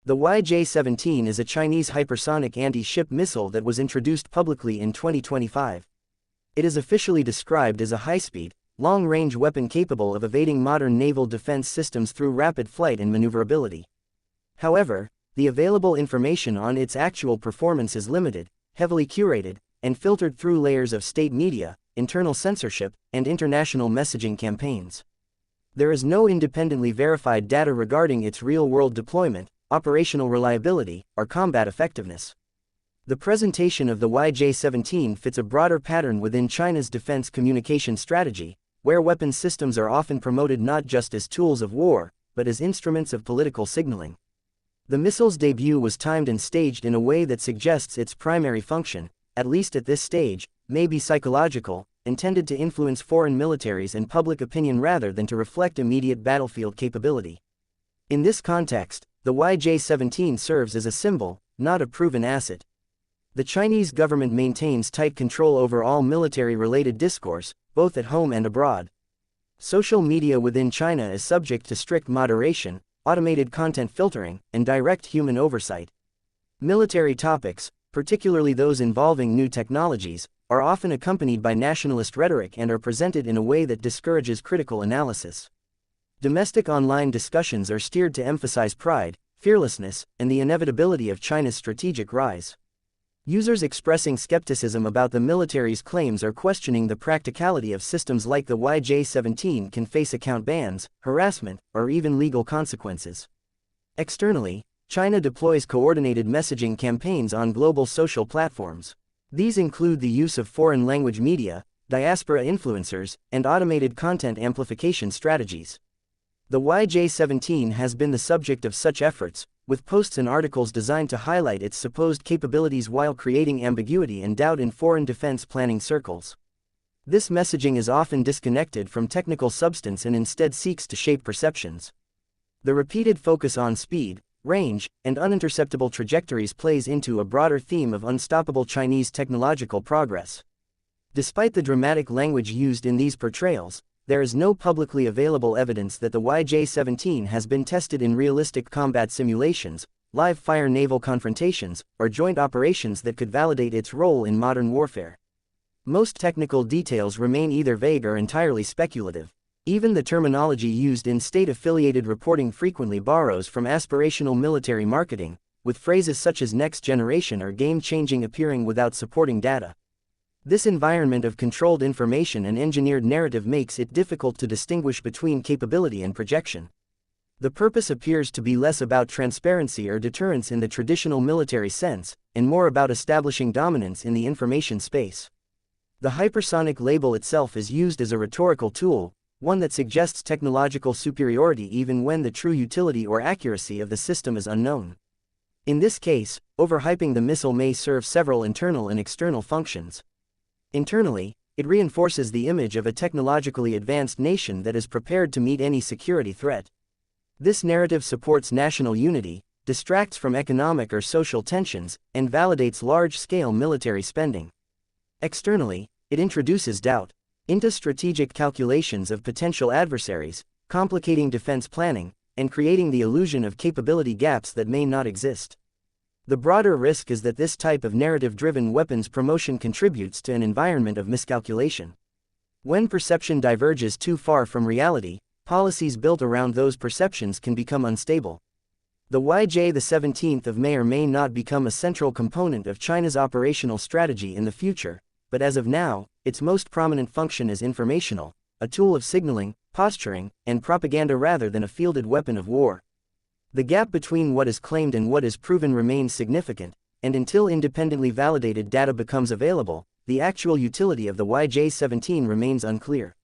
The YJ-17 is a Chinese hypersonic anti-ship missile that was introduced publicly in 2025. It is officially described as a high-speed, long-range weapon capable of evading modern naval defense systems through rapid flight and maneuverability. However, the available information on its actual performance is limited, heavily curated, and filtered through layers of state media, internal censorship, and international messaging campaigns. There is no independently verified data regarding its real-world deployment, operational reliability, or combat effectiveness. The presentation of the YJ-17 fits a broader pattern within China's defense communication strategy, where weapon systems are often promoted not just as tools of war, but as instruments of political signaling. The missile's debut was timed and staged in a way that suggests its primary function, at least at this stage, may be psychological, intended to influence foreign militaries and public opinion rather than to reflect immediate battlefield capability. In this context, the YJ-17 serves as a symbol, not a proven asset. The Chinese government maintains tight control over all military-related discourse, both at home and abroad. Social media within China is subject to strict moderation, automated content filtering, and direct human oversight. Military topics, particularly those involving new technologies, are often accompanied by nationalist rhetoric and are presented in a way that discourages critical analysis. Domestic online discussions are steered to emphasize pride, fearlessness, and the inevitability of China's strategic rise. Users expressing skepticism about the military's claims or questioning the practicality of systems like the YJ-17 can face account bans, harassment, or even legal consequences. Externally, China deploys coordinated messaging campaigns on global social platforms. These include the use of foreign language media, diaspora influencers, and automated content amplification strategies. The YJ-17 has been the subject of such efforts, with posts and articles designed to highlight its supposed capabilities while creating ambiguity and doubt in foreign defense planning circles. This messaging is often disconnected from technical substance and instead seeks to shape perceptions. The repeated focus on speed, range, and uninterceptable trajectories plays into a broader theme of unstoppable Chinese technological progress. Despite the dramatic language used in these portrayals, there is no publicly available evidence that the YJ-17 has been tested in realistic combat simulations, live-fire naval confrontations, or joint operations that could validate its role in modern warfare. Most technical details remain either vague or entirely speculative. Even the terminology used in state-affiliated reporting frequently borrows from aspirational military marketing, with phrases such as next generation or game-changing appearing without supporting data. This environment of controlled information and engineered narrative makes it difficult to distinguish between capability and projection. The purpose appears to be less about transparency or deterrence in the traditional military sense, and more about establishing dominance in the information space. The hypersonic label itself is used as a rhetorical tool, one that suggests technological superiority even when the true utility or accuracy of the system is unknown. In this case, overhyping the missile may serve several internal and external functions. Internally, it reinforces the image of a technologically advanced nation that is prepared to meet any security threat. This narrative supports national unity, distracts from economic or social tensions, and validates large-scale military spending. Externally, it introduces doubt into strategic calculations of potential adversaries, complicating defense planning, and creating the illusion of capability gaps that may not exist. The broader risk is that this type of narrative-driven weapons promotion contributes to an environment of miscalculation. When perception diverges too far from reality, policies built around those perceptions can become unstable. The YJ-17 may or may not become a central component of China's operational strategy in the future, but as of now, its most prominent function is informational, a tool of signaling, posturing, and propaganda rather than a fielded weapon of war. The gap between what is claimed and what is proven remains significant, and until independently validated data becomes available, the actual utility of the YJ-17 remains unclear.